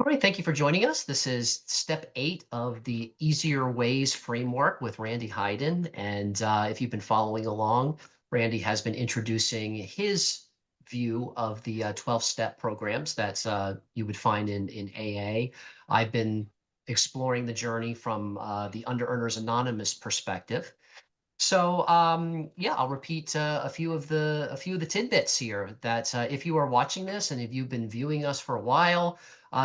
right, thank you for joining us. This is step 8 of the Easier Ways framework with Randy Hyden. And if you've been following along, Randy has been introducing his view of the 12-step programs that you would find in AA. I've been exploring the journey from the Underearners Anonymous perspective. So yeah, I'll repeat a few of the tidbits here that if you are watching this and if you've been viewing us for a while,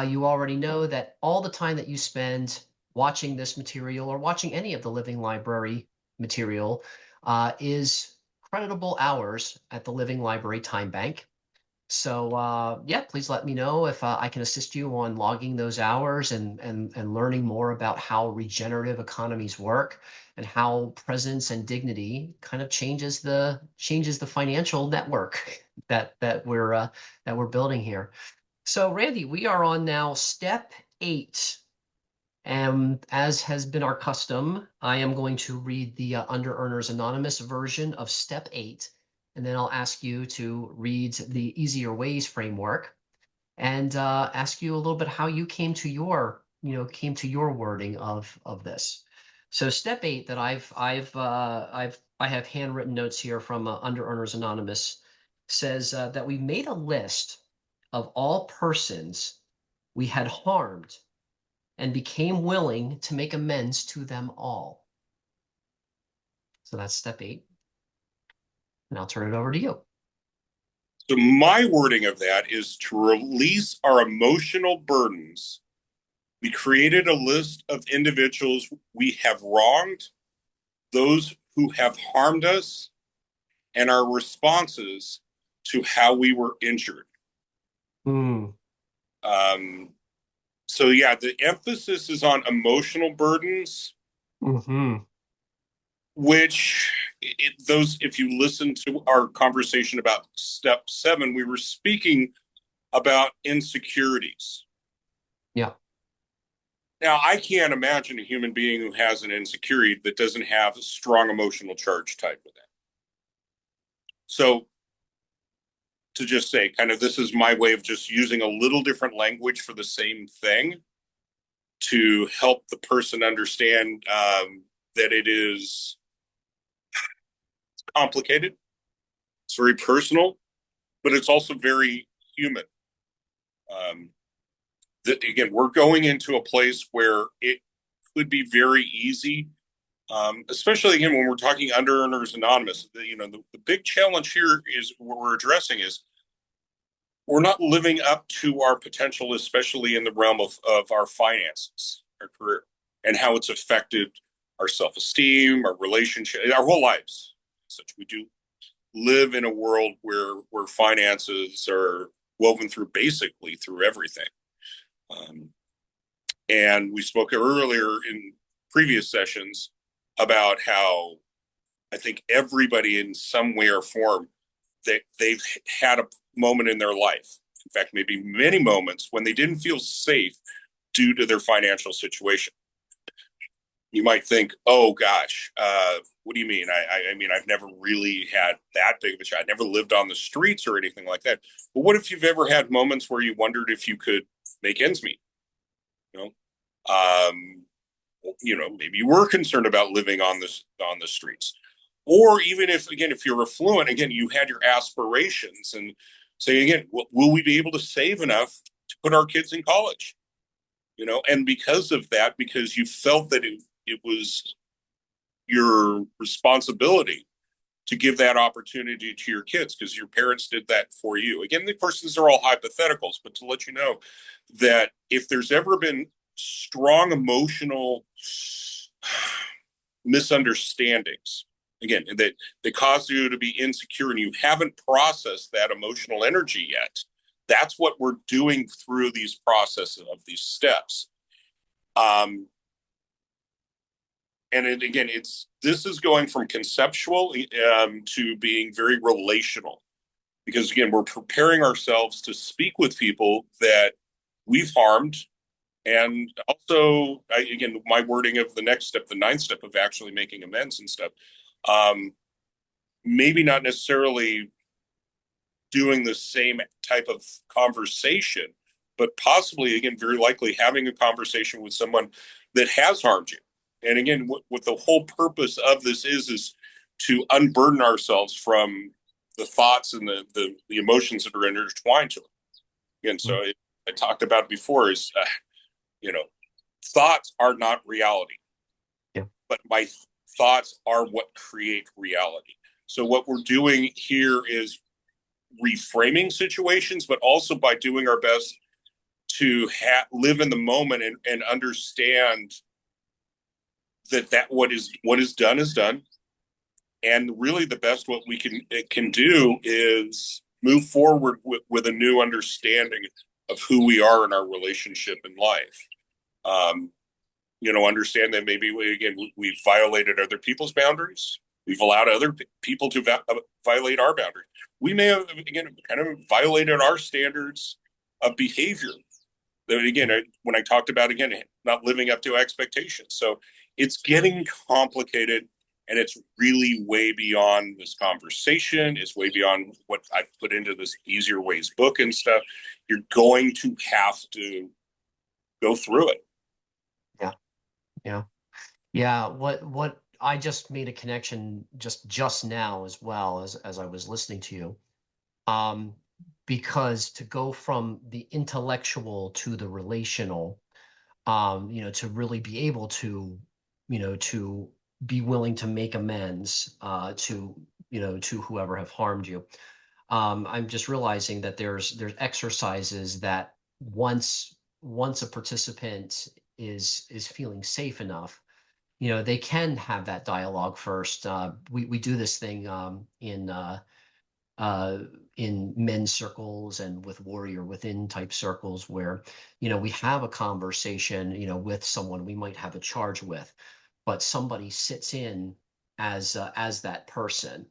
you already know that all the time that you spend watching this material or watching any of the Living Library material is creditable hours at the Living Library Time Bank. So yeah, please let me know if I can assist you on logging those hours and learning more about how regenerative economies work and how presence and dignity kind of changes the financial network that we're building here. So Randy, we are on now step 8. And as has been our custom, I am going to read the Underearners Anonymous version of step 8, and then I'll ask you to read the Easier Ways framework and ask you a little bit how you came to your wording of this. So step 8 that I have handwritten notes here from Underearners Anonymous says that we made a list of all persons we had harmed and became willing to make amends to them all. So that's step 8. And I'll turn it over to you. So my wording of that is to release our emotional burdens. We created a list of individuals we have wronged, those who have harmed us, and our responses to how we were injured. Mm. So yeah, the emphasis is on emotional burdens, Hmm. which if you listen to our conversation about step 7, we were speaking about insecurities. Yeah. Now, I can't imagine a human being who has an insecurity that doesn't have a strong emotional charge tied with that. So, to just say, kind of, this is my way of just using a little different language for the same thing to help the person understand that it is complicated, it's very personal, but it's also very human. Um, that again, we're going into a place where it could be very easy, especially again when we're talking under earners anonymous. The big challenge here is what we're addressing is we're not living up to our potential, especially in the realm of our finances, our career, and how it's affected our self-esteem, our relationship, our whole lives. Such we do live in a world where finances are woven through basically through everything. Um, and we spoke earlier in previous sessions about how I think everybody in some way or form they've had a moment in their life. In fact, maybe many moments when they didn't feel safe due to their financial situation. You might think, "Oh gosh, what do you mean? I mean, I've never really had that big of a child. I never lived on the streets or anything like that." But what if you've ever had moments where you wondered if you could make ends meet? You know, maybe you were concerned about living on the streets, or even if you're affluent, again, you had your aspirations and say again, will we be able to save enough to put our kids in college? And because of that, because you felt that it was your responsibility to give that opportunity to your kids because your parents did that for you. Again, of course, these are all hypotheticals, but to let you know that if there's ever been strong emotional misunderstandings, again, that cause you to be insecure and you haven't processed that emotional energy yet, that's what we're doing through these processes of these steps. And again, this is going from conceptual to being very relational, because again, we're preparing ourselves to speak with people that we've harmed, and also, again, my wording of the next step, the 9th step of actually making amends and stuff, maybe not necessarily doing the same type of conversation but possibly, again, very likely having a conversation with someone that has harmed you. And again, what the whole purpose of this is to unburden ourselves from the thoughts and the emotions that are intertwined to it. Again, so I talked about before is, you know, thoughts are not reality, Yeah. but my thoughts are what create reality. So what we're doing here is reframing situations, but also by doing our best to live in the moment and understand that what is done is done, and really the best what we can do is move forward with a new understanding of who we are in our relationship in life. Um, understand that maybe we've violated other people's boundaries. We've allowed other people to violate our boundaries. We may have again kind of violated our standards of behavior. That again, when I talked about again not living up to expectations, so it's getting complicated, and it's really way beyond this conversation. It's way beyond what I've put into this Easier Ways book and stuff. You're going to have to go through it. Yeah. Yeah. Yeah. What I just made a connection just now as well as I was listening to you. Um, because to go from the intellectual to the relational, to really be able to be willing to make amends, to whoever have harmed you. I'm just realizing that there's exercises that once a participant is feeling safe enough, they can have that dialogue first. We do this thing uh, in men's circles and with warrior within type circles where, we have a conversation, with someone we might have a charge with, but somebody sits in as that person.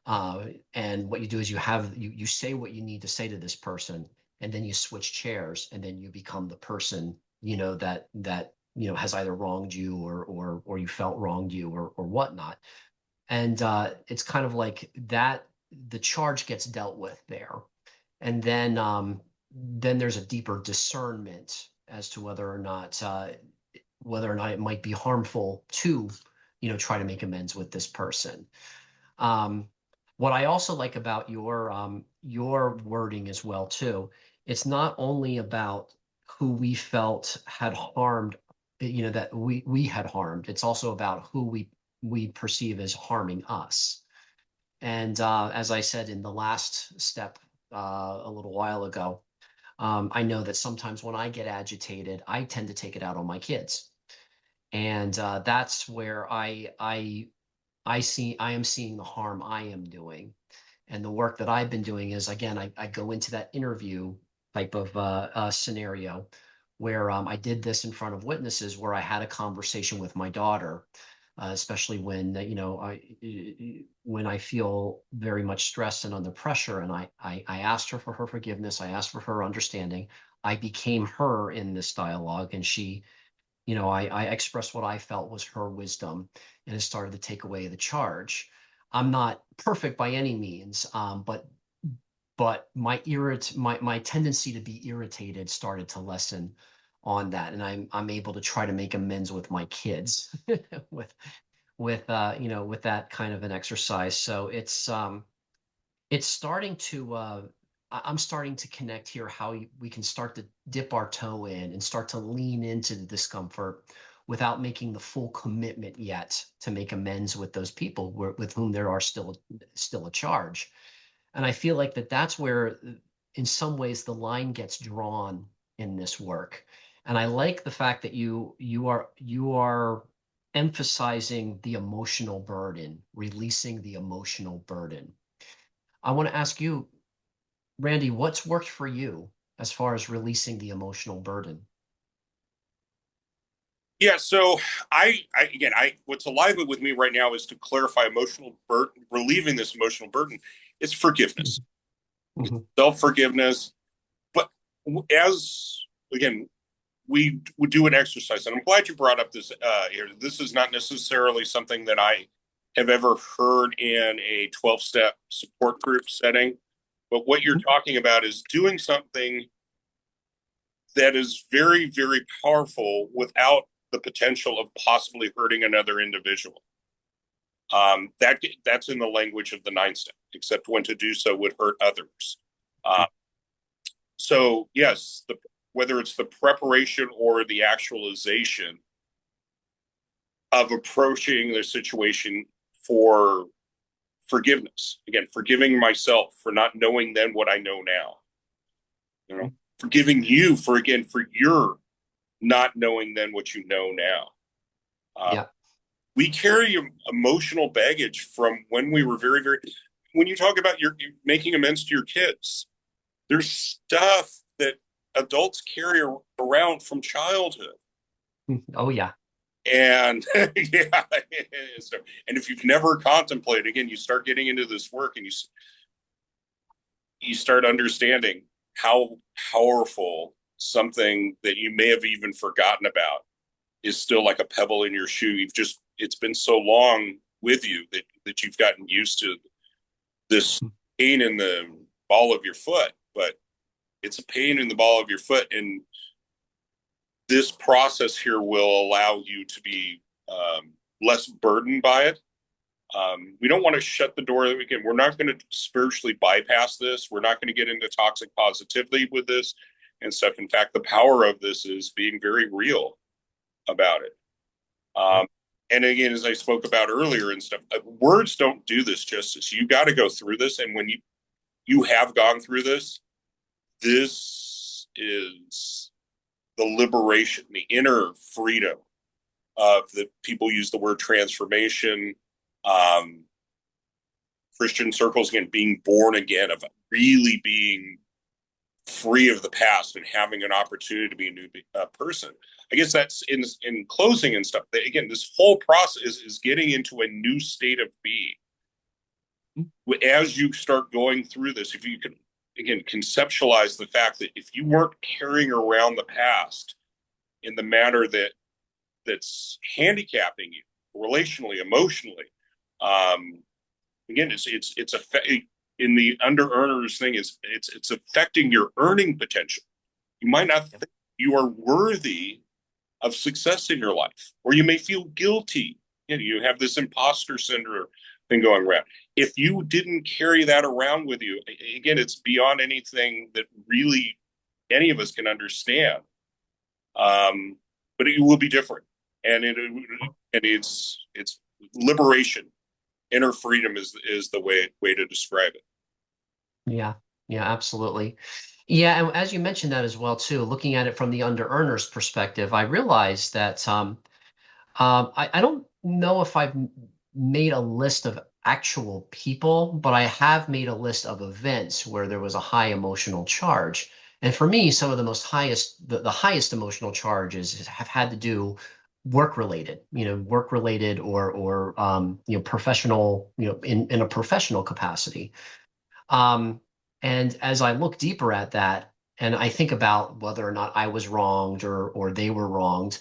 And what you do is you say what you need to say to this person, and then you switch chairs, and then you become the person, that has either wronged you or you felt wronged you or whatnot. And it's kind of like that the charge gets dealt with there, and then there's a deeper discernment as to whether or not it might be harmful to try to make amends with this person. um, what I also like about your wording as well too, it's not only about who we felt had harmed, that we had harmed. It's also about who we perceive as harming us. And as I said in the last step a little while ago, I know that sometimes when I get agitated, I tend to take it out on my kids, and that's where I am seeing the harm I am doing. And the work that I've been doing is, again, I go into that interview type of scenario where I did this in front of witnesses, where I had a conversation with my daughter, especially when, when I feel very much stressed and under pressure. And I asked her for her forgiveness. I asked for her understanding. I became her in this dialogue, and I expressed what I felt was her wisdom, and it started to take away the charge. I'm not perfect by any means, but my tendency to be irritated started to lessen on that, and I'm able to try to make amends with my kids with with that kind of an exercise. So it's starting to I'm starting to connect here how we can start to dip our toe in and start to lean into the discomfort without making the full commitment yet to make amends with those people with whom there are still a charge. And I feel like that's where in some ways the line gets drawn in this work. And I like the fact that you are emphasizing the emotional burden, releasing the emotional burden. I want to ask you, Randy, what's worked for you as far as releasing the emotional burden? Yeah, so I what's alive with me right now is to clarify emotional burden, relieving this emotional burden. It's forgiveness, it's Mhm. self forgiveness. But as again, we would do an exercise, and I'm glad you brought up this here. This is not necessarily something that I have ever heard in a 12-step support group setting, but what you're talking about is doing something that is very, very powerful without the potential of possibly hurting another individual. That's in the language of the nine step, except when to do so would hurt others. Uh, so yes, whether it's the preparation or the actualization of approaching the situation for forgiveness. Again, forgiving myself for not knowing then what I know now. You know, forgiving you for again for your not knowing then what you know now. Uh, Yeah. we carry emotional baggage from when we were very, very. When you talk about your making amends to your kids, there's stuff that adults carry around from childhood. Oh yeah. And yeah, so, and if you've never contemplated, again, you start getting into this work and you start understanding how powerful something that you may have even forgotten about is still like a pebble in your shoe. It's been so long with you that you've gotten used to this pain in the ball of your foot, but it's a pain in the ball of your foot. And this process here will allow you to be less burdened by it. We don't want to shut the door. Again, we're not going to spiritually bypass this. We're not going to get into toxic positivity with this and stuff. In fact, the power of this is being very real about it. And again, as I spoke about earlier and stuff, words don't do this justice. You got to go through this, and when you have gone through this, this is the liberation, the inner freedom of the people use the word transformation. Um, Christian circles, again, being born again, of really being free of the past and having an opportunity to be a new person. I guess that's in closing and stuff. Again, this whole process is getting into a new state of being. As you start going through this, if you can again conceptualize the fact that if you weren't carrying around the past in the manner that's handicapping you relationally, emotionally, um, again, it's in the under earners thing is it's affecting your earning potential. You might not think you are worthy of success in your life, or you may feel guilty. You have this imposter syndrome thing going around. If you didn't carry that around with you, again, it's beyond anything that really any of us can understand. But it will be different, and it's liberation. Inner freedom is the way to describe it. Yeah. Yeah, absolutely. Yeah, and as you mentioned that as well too, looking at it from the under earners perspective, I realized that I don't know if I've made a list of actual people, but I have made a list of events where there was a high emotional charge. And for me, some of the highest emotional charges have had to do work related or professional, in a professional capacity. Um, and as I look deeper at that, and I think about whether or not I was wronged or they were wronged,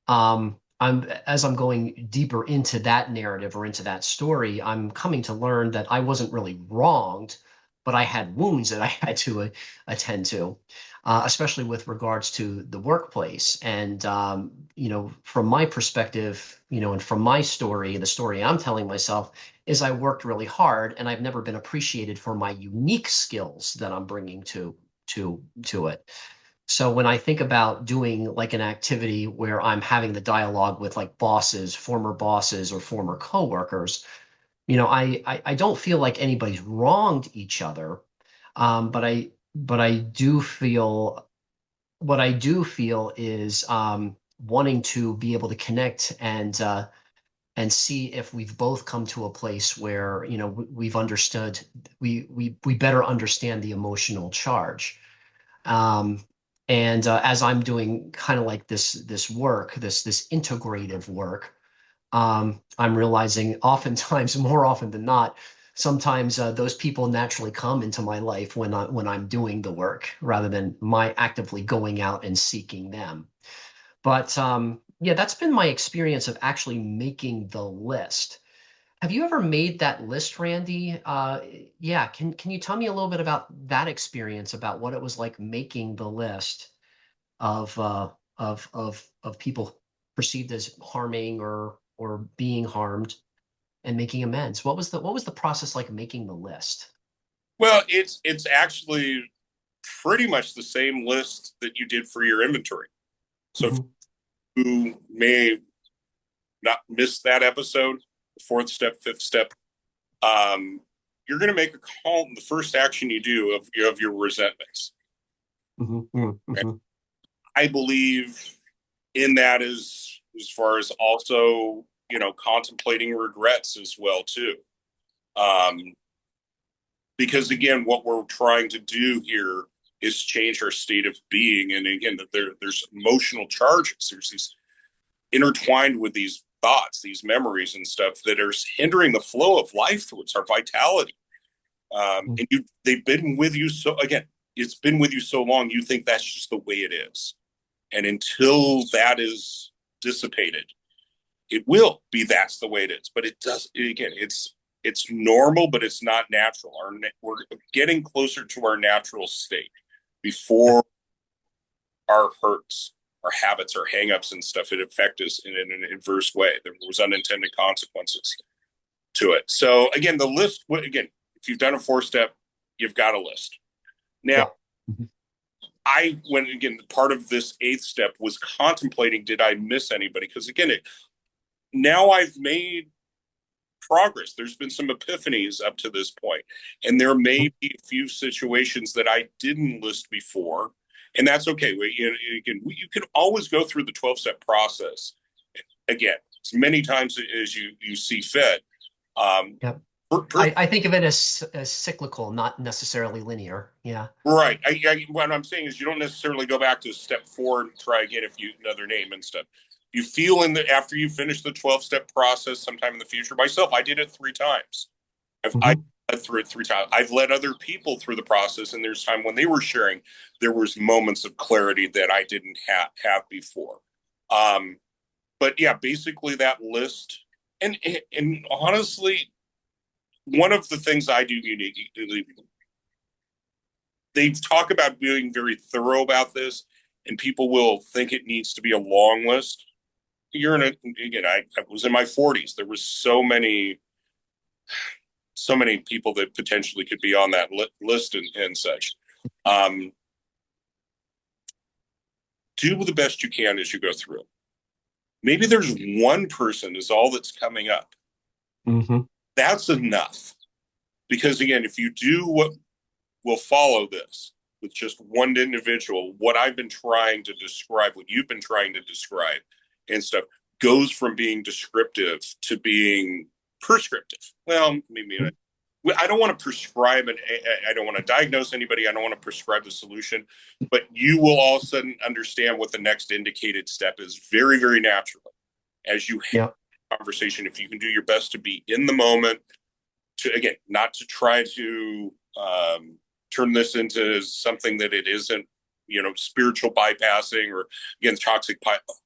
as I'm going deeper into that narrative or into that story, I'm coming to learn that I wasn't really wronged, but I had wounds that I had to attend to, especially with regards to the workplace. And from my perspective, and from my story, the story I'm telling myself is I worked really hard, and I've never been appreciated for my unique skills that I'm bringing to it. So when I think about doing like an activity where I'm having the dialogue with like former bosses or former coworkers, I don't feel like anybody's wronged each other. But I do feel what I do feel is wanting to be able to connect and see if we've both come to a place where, we've understood, we better understand the emotional charge. Um, and as I'm doing kind of like this work, this integrative work, I'm realizing oftentimes, more often than not, sometimes those people naturally come into my life when I'm doing the work rather than my actively going out and seeking them. But yeah, that's been my experience of actually making the list. Have you ever made that list, Randy? Yeah, can you tell me a little bit about that experience, about what it was like making the list? of of people perceived as harming or being harmed and making amends. What was the process like making the list? Well, it's actually pretty much the same list that you did for your inventory. So if Hmm. you may not miss that episode, the fourth step, fifth step, um, you're going to make a call. The first action you do of your resentments. Hmm. Okay? Hmm. I believe in that as far as also contemplating regrets as well too. Um, because again, what we're trying to do here is change our state of being, and again, that there's emotional charges. There's these intertwined with these thoughts, these memories and stuff that are hindering the flow of life towards our vitality. And they've been with you so again, it's been with you so long, you think that's just the way it is. And until that is dissipated, it will be that's the way it is. But it does again, it's normal, but it's not natural. We're getting closer to our natural state Yeah. before our hurts, our habits, our hangups and stuff, it affect us in an adverse way. There was unintended consequences to it. So again, the list, again, if you've done a four step, you've got a list. Now, Yeah. Mhm. I went again, part of this eighth step was contemplating, did I miss anybody? Because again, now I've made progress. There's been some epiphanies up to this point, and there may be a few situations that I didn't list before, and that's okay. You can always go through the 12-step process again as many times as you see fit. Um, Yeah. per, I think of it as cyclical, not necessarily linear. Yeah. right. What I'm saying is you don't necessarily go back to step four and try again if you another name and stuff. You feel in the after you finish the 12-step process sometime in the future. Myself, I did it 3 times. I Hmm. led through it 3 times. I've led other people through the process, and there's time when they were sharing, there was moments of clarity that I didn't have before. Um, but yeah, basically that list, and honestly, one of the things I do uniquely, they talk about being very thorough about this, and people will think it needs to be a long list. You're in a again. I was in my 40s. There was so many people that potentially could be on that list and such. Um, do the best you can as you go through. Maybe there's one person is all that's coming up. Hmm. That's enough. Because again, if you do what will follow this with just one individual, what I've been trying to describe, what you've been trying to describe and stuff goes from being descriptive to being prescriptive. Well, maybe I don't want to prescribe and I don't want to diagnose anybody. I don't want to prescribe the solution, but you will all of a sudden understand what the next indicated step is very, very naturally as you have Yeah. a conversation. If you can do your best to be in the moment, to again, not to try to turn this into something that it isn't, spiritual bypassing or again, toxic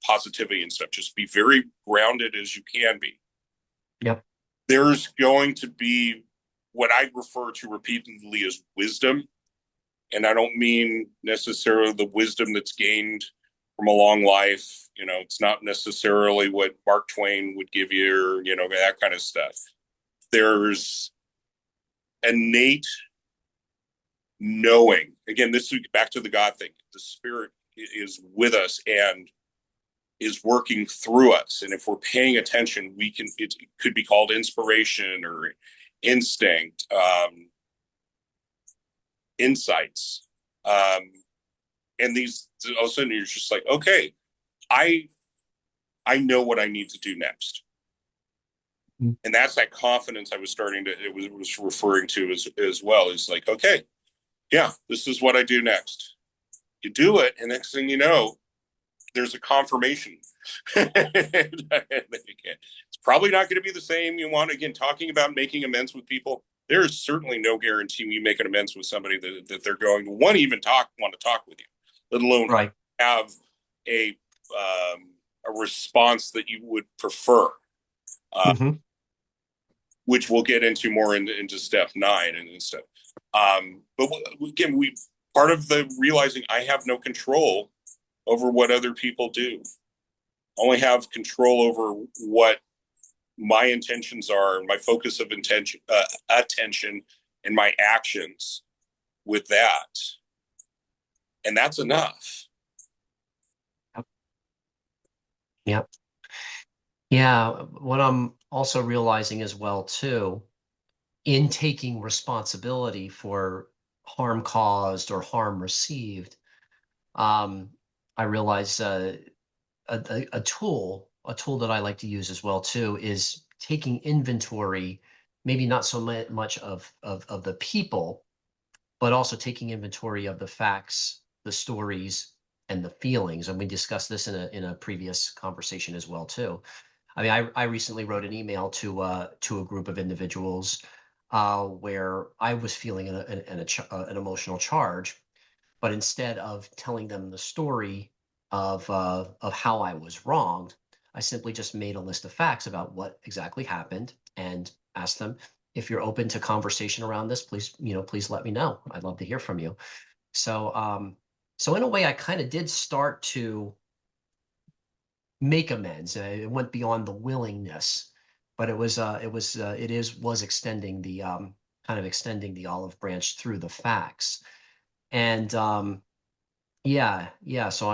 positivity and stuff. Just be very grounded as you can be. Yep. There's going to be what I refer to repeatedly as wisdom. And I don't mean necessarily the wisdom that's gained from a long life. It's not necessarily what Mark Twain would give you, or, that kind of stuff. There's innate knowing. Again, this is back to the God thing. The Spirit is with us and is working through us. And if we're paying attention, it could be called inspiration or instinct, insights. Um, and these, all of a sudden, you're just like, okay, I, I know what I need to do next. Mhm. And that's that confidence I was it was referring to as well. Is like, okay, yeah, this is what I do next. You do it, and next thing you know, there's a confirmation. It's probably not going to be the same. You want again talking about making amends with people. There is certainly no guarantee you make an amends with somebody that they're going to want to talk with you, let alone Right. have a a response that you would prefer, uh, Hmm. which we'll get into more into step 9 and stuff. But again, we part of the realizing I have no control over what other people do. Only have control over what my intentions are, my focus of attention, and my actions with that, and that's enough. Yep. Yep. Yeah. What I'm also realizing as well, too, in taking responsibility for harm caused or harm received, um, I realize a tool that I like to use as well too is taking inventory, maybe not so much of the people, but also taking inventory of the facts, the stories, and the feelings. And we discussed this in a previous conversation as well too. I mean, I recently wrote an email to a group of individuals where I was feeling an emotional charge, but instead of telling them the story of how I was wronged, I simply just made a list of facts about what exactly happened and asked them, if you're open to conversation around this, please, please let me know. I'd love to hear from you. So, so in a way, I kind of did start to make amends. It went beyond the willingness, but was extending the kind of extending the olive branch through the facts. And yeah. So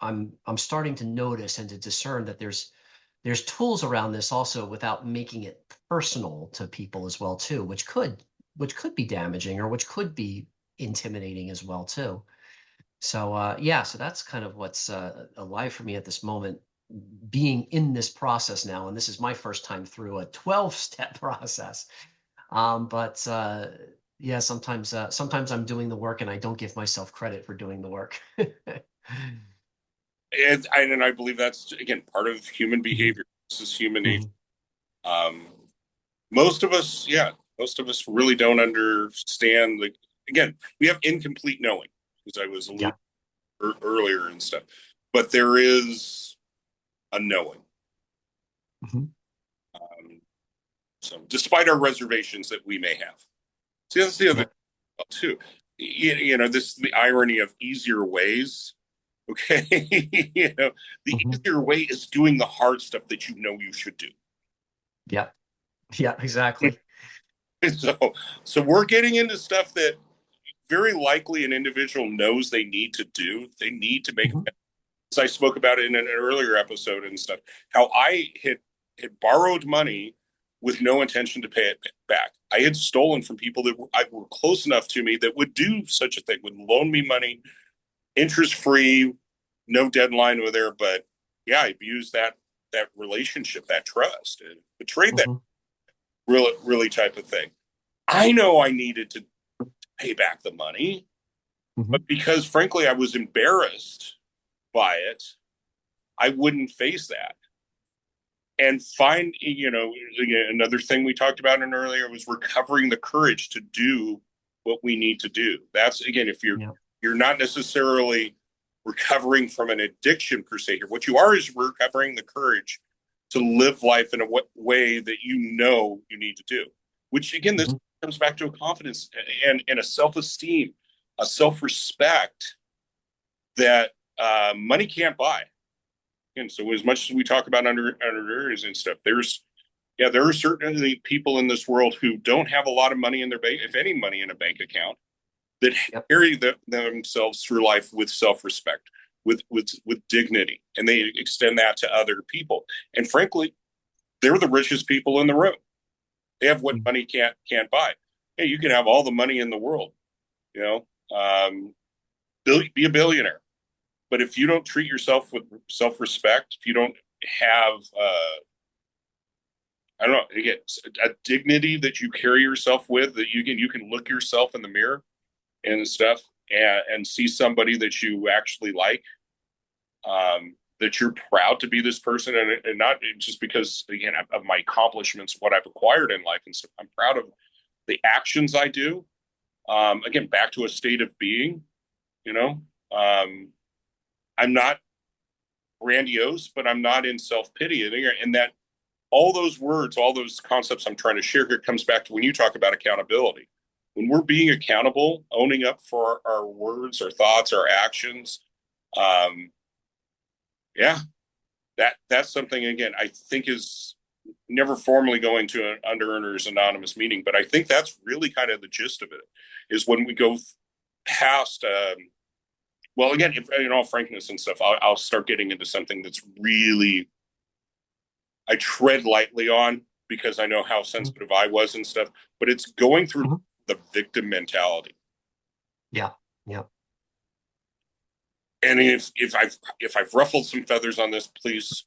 I'm starting to notice and to discern that there's tools around this also without making it personal to people as well too, which could be damaging or which could be intimidating as well too. So yeah, so that's kind of what's alive for me at this moment, being in this process now, and this is my first time through a 12-step process. But yeah, sometimes I'm doing the work and I don't give myself credit for doing the work. And I believe that's again part of human Mhm, behavior. This is human nature. mhm. Um, most of us, yeah, most of us really don't understand. Like again, we have incomplete knowing, as I was alluding Yeah. earlier and stuff. But there is a knowing. Mhm. Um, so, despite our reservations that we may have, see that's the other Yep. thing too. This is the irony of easier ways. Okay, the Mhm. easier way is doing the hard stuff that you know you should do. Yeah. Yeah, exactly. So, so we're getting into stuff that very likely an individual knows they need to do. They need to make, Mhm. as I spoke about it in an earlier episode and stuff, how I had borrowed money with no intention to pay it back. I had stolen from people that were close enough to me that would do such a thing, would loan me money, interest free, no deadline with there. But yeah, I abused that relationship, that trust, and betrayed that Mhm. really type of thing. I know I needed to pay back the money, Mhm. but because frankly I was embarrassed by it, I wouldn't face that. And find, another thing we talked about in earlier was recovering the courage to do what we need to do. That's again, if Yeah. you're not necessarily recovering from an addiction per se here, what you are is recovering the courage to live life in a way that you know you need to do. Which again, this Mhm. comes back to a confidence and a self-esteem, a self-respect that money can't buy. And so, as much as we talk about under and stuff, there are certainly people in this world who don't have a lot of money in their bank, if any money in a bank account, that Yep. carry themselves through life with self-respect, with dignity, and they extend that to other people. And frankly, they're the richest people in the room. They have what Mhm. money can't buy. Hey, you can have all the money in the world, you know, um, be a billionaire, but if you don't treat yourself with self-respect, if you don't have I don't know, again, a dignity that you carry yourself with, that you can look yourself in the mirror and stuff, and see somebody that you actually like, that you're proud to be this person, and not just because again of my accomplishments, what I've acquired in life and stuff. I'm proud of the actions I do. Again, back to a state of being. You know, I'm not grandiose, but I'm not in self pity, and that all those words, all those concepts I'm trying to share here comes back to when you talk about accountability. When we're being accountable, owning up for our words, our thoughts, our actions, Yeah, that's something again I think is never formally going to an Underearners Anonymous meeting, but I think that's really kind of the gist of it. Is when we go past. Well, again, if in all frankness and stuff, I'll start getting into something that's really I tread lightly on because I know how Mhm. sensitive I was and stuff. But it's going through Mhm. the victim mentality. Yeah. Yeah. And if I've ruffled some feathers on this, please,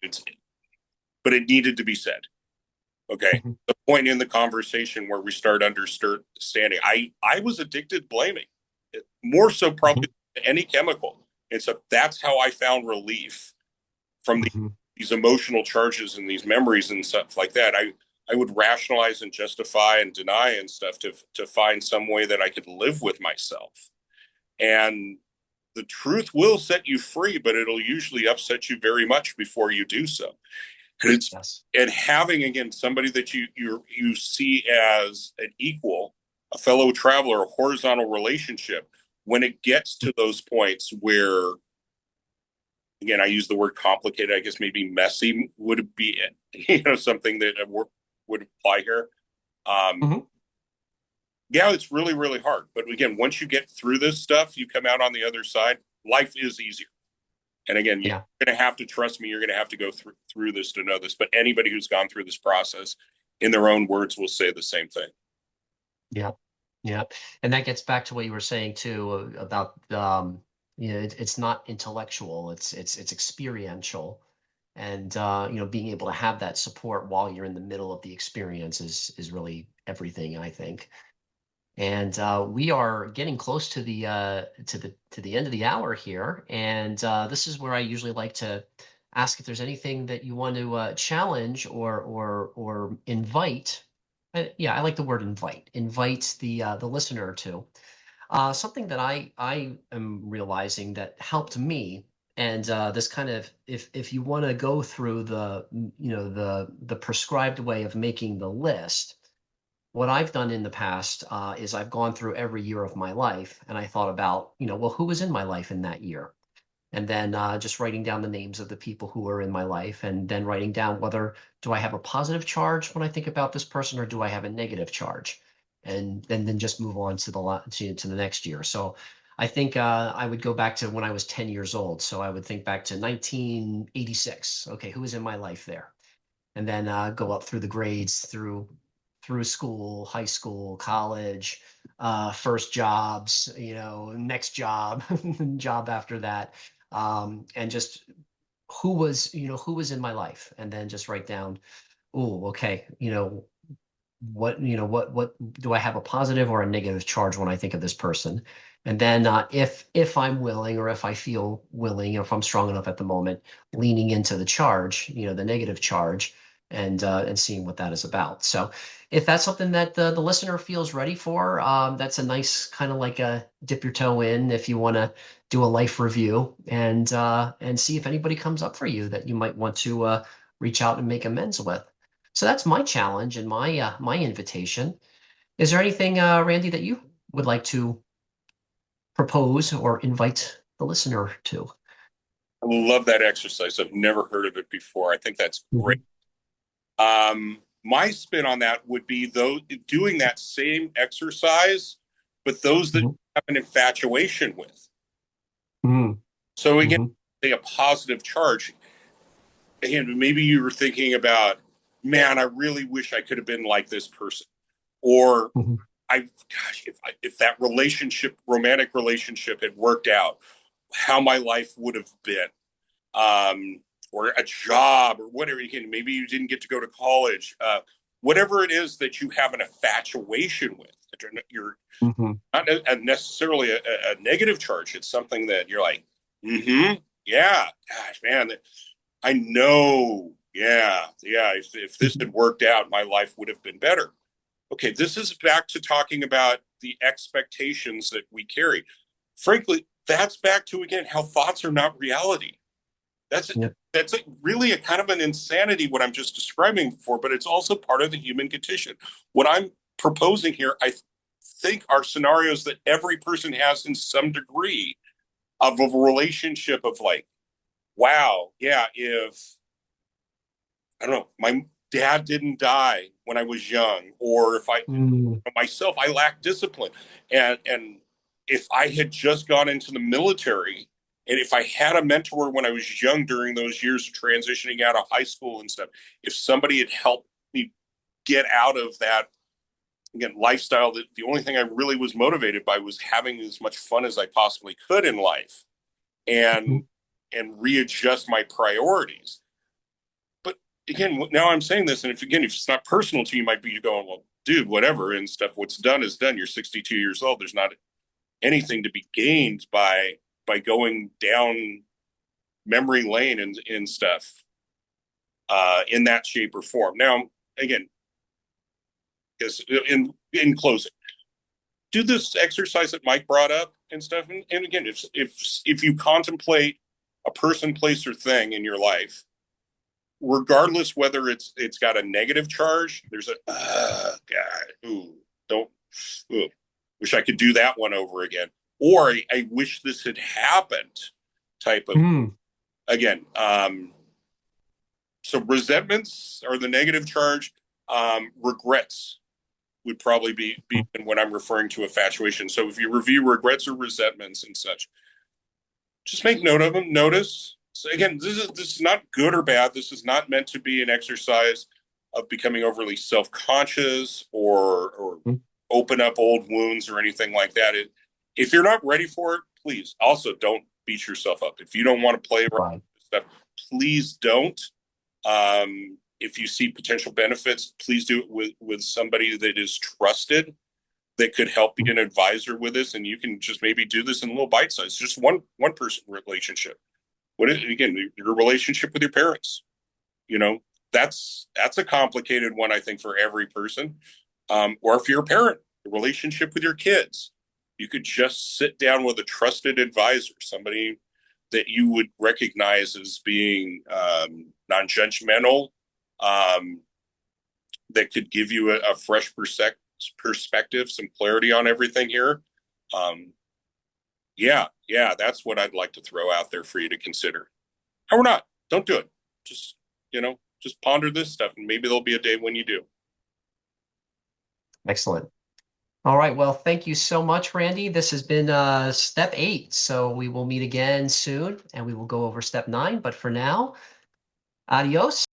it's but it needed to be said. Okay. Mhm. The point in the conversation where we start understanding, I was addicted blaming, more so Mhm. probably than any chemical. And so that's how I found relief from Mhm. these emotional charges and these memories and stuff like that. I would rationalize and justify and deny and stuff to find some way that I could live with myself. And the truth will set you free, but it'll usually upset you very much before you do so. And it's Yes. and having again somebody that you see as an equal, a fellow traveler, a horizontal relationship. When it gets to those points where again I use the word complicated, I guess maybe messy would be something that would apply here. Um, Mhm. yeah, it's really really hard, but again, once you get through this stuff, you come out on the other side. Life is easier. And again, you're Yeah. going to have to trust me. You're going to have to go through this to know this. But anybody who's gone through this process, in their own words, will say the same thing. Yeah. Yeah. And that gets back to what you were saying too about it's not intellectual, it's experiential. And being able to have that support while you're in the middle of the experience is really everything, I think. And we are getting close to the end of the hour here. And this is where I usually like to ask if there's anything that you want to challenge or invite. Yeah, I like the word invite. Invite the listener to something that I am realizing that helped me. And this kind of if you want to go through the prescribed way of making the list, what I've done in the past is I've gone through every year of my life and I thought about, well, who was in my life in that year? And then just writing down the names of the people who were in my life and then writing down whether do I have a positive charge when I think about this person or do I have a negative charge? And then just move on to the next year. So I think I would go back to when I was 10 years old. So I would think back to 1986. Okay, who was in my life there? And then go up through the grades through school, high school, college, first jobs, next job, job after that, and just who was in my life, and then just write down, oh, okay, what do I have a positive or a negative charge when I think of this person? And then if I'm willing or if I feel willing, or if I'm strong enough at the moment, leaning into the charge, the negative charge, and seeing what that is about. So if that's something that the listener feels ready for, that's a nice kind of like a dip your toe in if you want to do a life review and see if anybody comes up for you that you might want to reach out and make amends with. So that's my challenge and my invitation. Is there anything, Randy, that you would like to propose or invite the listener to? I love that exercise. I've never heard of it before. I think that's great. Mhm. My spin on that would be those doing that same exercise, but those that Mhm. you have an infatuation with. Mhm. So again, Mhm. say a positive charge. And maybe you were thinking about, man, I really wish I could have been like this person. Or Mhm. gosh, if that romantic relationship had worked out, how my life would have been. Or a job or whatever you can. Maybe you didn't get to go to college. Whatever it is that you have an infatuation with, you're Mhm. not necessarily a negative charge. It's something that you're like, mm-hmm, yeah, gosh, man, I know, yeah, yeah. If this Mhm. had worked out, my life would have been better. Okay, this is back to talking about the expectations that we carry. Frankly, that's back to again how thoughts are not reality. That's Yep. that's really a kind of an insanity what I'm just describing before, but it's also part of the human condition. What I'm proposing here, I think, are scenarios that every person has in some degree of a relationship of like wow, yeah, if I don't know, my dad didn't die when I was young, or if I Mm, myself, I lack discipline. And if I had just gone into the military, and if I had a mentor when I was young during those years of transitioning out of high school and stuff, if somebody had helped me get out of that again lifestyle, that the only thing I really was motivated by was having as much fun as I possibly could in life, mhm. and readjust my priorities. But again, now I'm saying this, and if it's not personal to you, you might be going, well, dude, whatever and stuff. What's done is done. You're 62 years old. There's not anything to be gained by going down memory lane and stuff in that shape or form. Now, again, because in closing, do this exercise that Mike brought up and stuff. And again, if you contemplate a person, place, or thing in your life, regardless whether it's got a negative charge, there's a God, ooh, don't, ooh, wish I could do that one over again, or I wish this had happened type of Mm. again. So resentments are the negative charge. Regrets would probably be when I'm referring to infatuation. So if you review regrets or resentments and such, just make note of them. Notice. So again, this is not good or bad. This is not meant to be an exercise of becoming overly self-conscious or Mm. open up old wounds or anything like that. If you're not ready for it, please also don't beat yourself up. If you don't want to play around Fine. with stuff, please don't. If you see potential benefits, please do it with somebody that is trusted, that could help be Mm. an advisor with this, and you can just maybe do this in a little bite size, just one person relationship. What is, again, your relationship with your parents? You know, that's a complicated one, I think, for every person. Or if you're a parent, the relationship with your kids, you could just sit down with a trusted advisor, somebody that you would recognize as being non-judgmental, um, that could give you a fresh perspective, some clarity on everything here. Um, yeah, that's what I'd like to throw out there for you to consider. Or not, don't do it. Just just ponder this stuff, and maybe there'll be a day when you do. Excellent. All right. Well, thank you so much, Randy. This has been step 8. So we will meet again soon and we will go over step 9. But for now, adios.